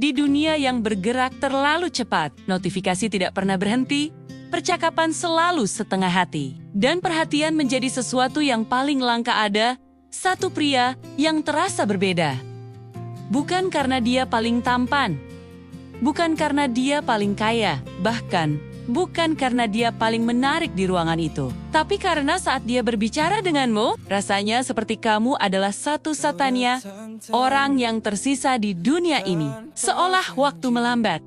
Di dunia yang bergerak terlalu cepat, notifikasi tidak pernah berhenti, percakapan selalu setengah hati, dan perhatian menjadi sesuatu yang paling langka ada, satu pria yang terasa berbeda. Bukan karena dia paling tampan, bukan karena dia paling kaya, bahkan bukan karena dia paling menarik di ruangan itu. Tapi karena saat dia berbicara denganmu, rasanya seperti kamu adalah satu-satunya orang yang tersisa di dunia ini. Seolah waktu melambat.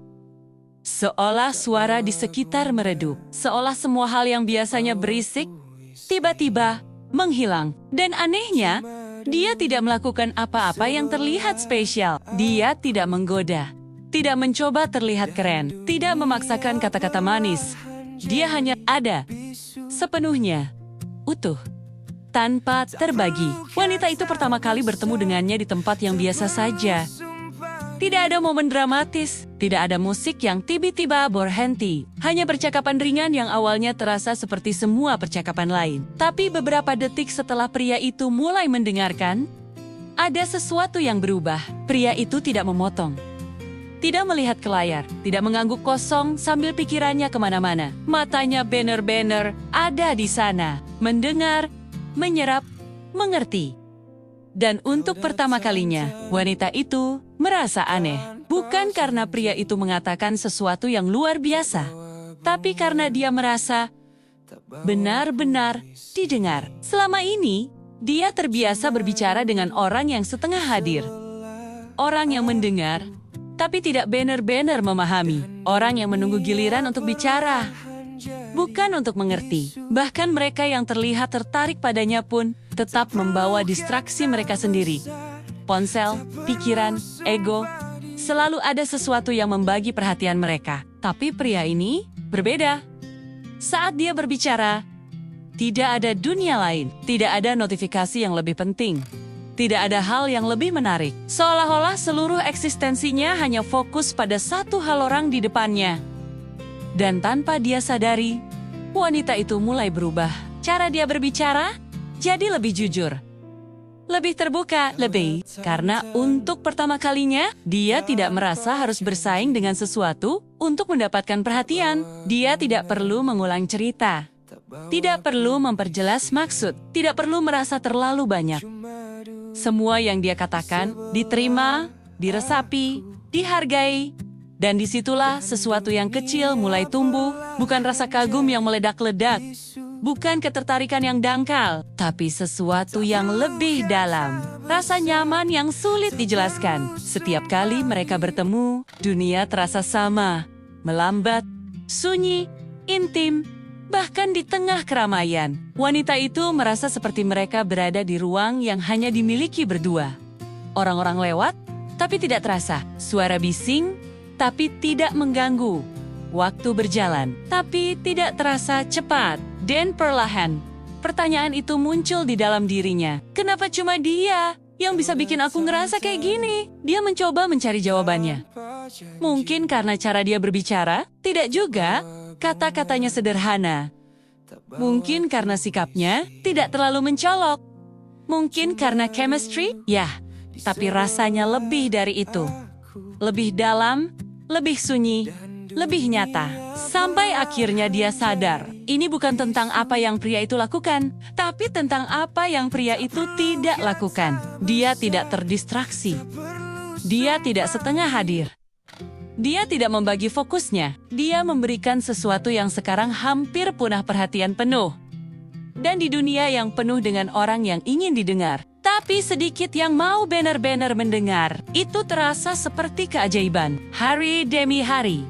Seolah suara di sekitar meredup. Seolah semua hal yang biasanya berisik, tiba-tiba menghilang. Dan anehnya, dia tidak melakukan apa-apa yang terlihat spesial. Dia tidak menggoda. Tidak mencoba terlihat keren, tidak memaksakan kata-kata manis. Dia hanya ada, sepenuhnya, utuh, tanpa terbagi. Wanita itu pertama kali bertemu dengannya di tempat yang biasa saja. Tidak ada momen dramatis, tidak ada musik yang tiba-tiba berhenti. Hanya percakapan ringan yang awalnya terasa seperti semua percakapan lain. Tapi beberapa detik setelah pria itu mulai mendengarkan, ada sesuatu yang berubah. Pria itu tidak memotong. Tidak melihat ke layar, tidak mengangguk kosong sambil pikirannya kemana-mana. Matanya benar-benar ada di sana, mendengar, menyerap, mengerti. Dan untuk pertama kalinya, wanita itu merasa aneh. Bukan karena pria itu mengatakan sesuatu yang luar biasa, tapi karena dia merasa benar-benar didengar. Selama ini, dia terbiasa berbicara dengan orang yang setengah hadir. Orang yang mendengar, tapi tidak benar-benar memahami. Orang yang menunggu giliran untuk bicara, bukan untuk mengerti. Bahkan mereka yang terlihat tertarik padanya pun tetap membawa distraksi mereka sendiri. Ponsel, pikiran, ego, selalu ada sesuatu yang membagi perhatian mereka. Tapi pria ini berbeda. Saat dia berbicara, tidak ada dunia lain, tidak ada notifikasi yang lebih penting. Tidak ada hal yang lebih menarik. Seolah-olah seluruh eksistensinya hanya fokus pada satu hal orang di depannya. Dan tanpa dia sadari, wanita itu mulai berubah. Cara dia berbicara jadi lebih jujur. Lebih terbuka, karena untuk pertama kalinya, dia tidak merasa harus bersaing dengan sesuatu untuk mendapatkan perhatian. Dia tidak perlu mengulang cerita. Tidak perlu memperjelas maksud. Tidak perlu merasa terlalu banyak. Semua yang dia katakan diterima, diresapi, dihargai, dan disitulah sesuatu yang kecil mulai tumbuh, bukan rasa kagum yang meledak-ledak, bukan ketertarikan yang dangkal, tapi sesuatu yang lebih dalam, rasa nyaman yang sulit dijelaskan. Setiap kali mereka bertemu, dunia terasa sama, melambat, sunyi, intim. Bahkan di tengah keramaian, wanita itu merasa seperti mereka berada di ruang yang hanya dimiliki berdua. Orang-orang lewat, tapi tidak terasa. Suara bising, tapi tidak mengganggu. Waktu berjalan, tapi tidak terasa cepat. Dan perlahan, pertanyaan itu muncul di dalam dirinya. Kenapa cuma dia yang bisa bikin aku ngerasa kayak gini? Dia mencoba mencari jawabannya. Mungkin karena cara dia berbicara, tidak juga. Kata-katanya sederhana. Mungkin karena sikapnya tidak terlalu mencolok. Mungkin karena chemistry, ya. Tapi rasanya lebih dari itu. Lebih dalam, lebih sunyi, lebih nyata. Sampai akhirnya dia sadar, ini bukan tentang apa yang pria itu lakukan, tapi tentang apa yang pria itu tidak lakukan. Dia tidak terdistraksi. Dia tidak setengah hadir. Dia tidak membagi fokusnya. Dia memberikan sesuatu yang sekarang hampir punah perhatian penuh. Dan di dunia yang penuh dengan orang yang ingin didengar, tapi sedikit yang mau benar-benar mendengar, itu terasa seperti keajaiban. Hari demi hari,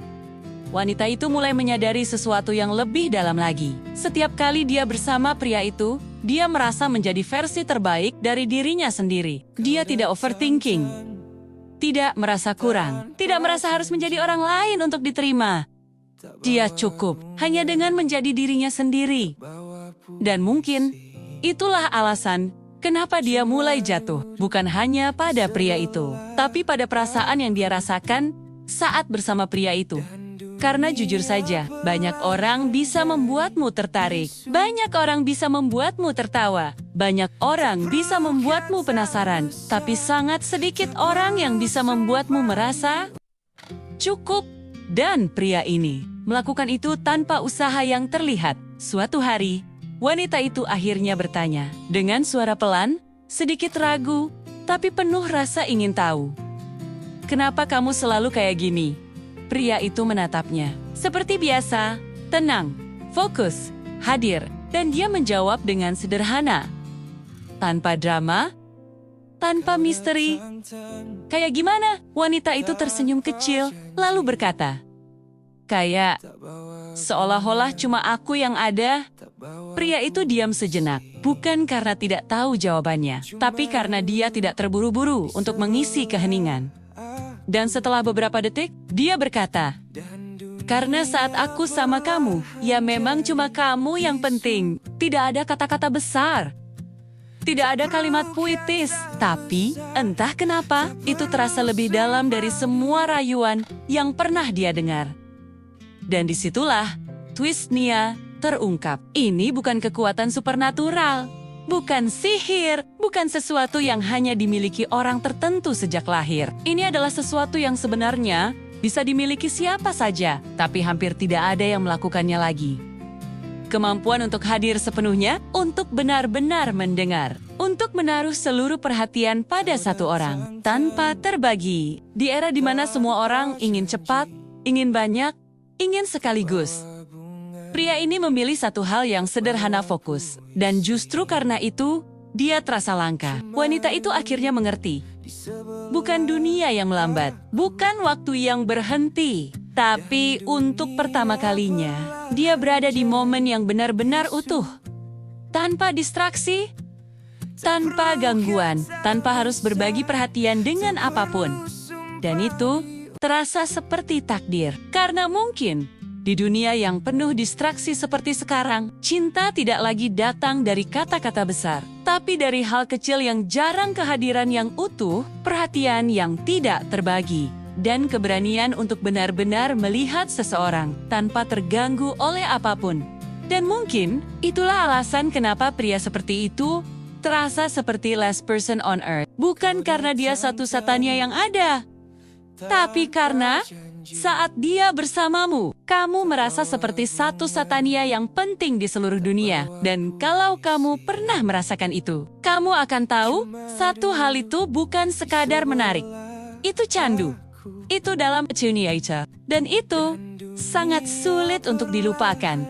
wanita itu mulai menyadari sesuatu yang lebih dalam lagi. Setiap kali dia bersama pria itu, dia merasa menjadi versi terbaik dari dirinya sendiri. Dia tidak overthinking. Tidak merasa kurang, tidak merasa harus menjadi orang lain untuk diterima. Dia cukup hanya dengan menjadi dirinya sendiri. Dan mungkin itulah alasan kenapa dia mulai jatuh, bukan hanya pada pria itu, tapi pada perasaan yang dia rasakan saat bersama pria itu. Karena jujur saja, banyak orang bisa membuatmu tertarik. Banyak orang bisa membuatmu tertawa. Banyak orang bisa membuatmu penasaran. Tapi sangat sedikit orang yang bisa membuatmu merasa Cukup. Dan pria ini melakukan itu tanpa usaha yang terlihat. Suatu hari, wanita itu akhirnya bertanya dengan suara pelan, sedikit ragu, tapi penuh rasa ingin tahu. "Kenapa kamu selalu kayak gini?" Pria itu menatapnya. Seperti biasa, tenang, fokus, hadir, dan dia menjawab dengan sederhana. Tanpa drama, tanpa misteri. "Kayak gimana?" Wanita itu tersenyum kecil, lalu berkata, "Kayak seolah-olah cuma aku yang ada." Pria itu diam sejenak, bukan karena tidak tahu jawabannya, tapi karena dia tidak terburu-buru untuk mengisi keheningan. Dan setelah beberapa detik, dia berkata, "Karena saat aku sama kamu, ya memang cuma kamu yang penting. Tidak ada kata-kata besar. Tidak ada kalimat puitis, tapi entah kenapa itu terasa lebih dalam dari semua rayuan yang pernah dia dengar." Dan disitulah twist Nia terungkap. Ini bukan kekuatan supernatural, bukan sihir, bukan sesuatu yang hanya dimiliki orang tertentu sejak lahir. Ini adalah sesuatu yang sebenarnya bisa dimiliki siapa saja, tapi hampir tidak ada yang melakukannya lagi. Kemampuan untuk hadir sepenuhnya, untuk benar-benar mendengar, untuk menaruh seluruh perhatian pada satu orang, tanpa terbagi. Di era di mana semua orang ingin cepat, ingin banyak, ingin sekaligus. Pria ini memilih satu hal yang sederhana, fokus. Dan justru karena itu, dia terasa langka. Wanita itu akhirnya mengerti. Bukan dunia yang melambat, bukan waktu yang berhenti. Tapi untuk pertama kalinya, dia berada di momen yang benar-benar utuh. Tanpa distraksi, tanpa gangguan, tanpa harus berbagi perhatian dengan apapun. Dan itu terasa seperti takdir. Karena mungkin, di dunia yang penuh distraksi seperti sekarang, cinta tidak lagi datang dari kata-kata besar, tapi dari hal kecil yang jarang, kehadiran yang utuh, perhatian yang tidak terbagi, dan keberanian untuk benar-benar melihat seseorang tanpa terganggu oleh apapun. Dan mungkin itulah alasan kenapa pria seperti itu terasa seperti last person on earth. Bukan karena dia satu-satunya yang ada, tapi karena saat dia bersamamu, kamu merasa seperti satu-satunya yang penting di seluruh dunia. Dan kalau kamu pernah merasakan itu, kamu akan tahu satu hal itu bukan sekadar menarik. Itu candu. Itu dalam dunia, dan itu sangat sulit untuk dilupakan.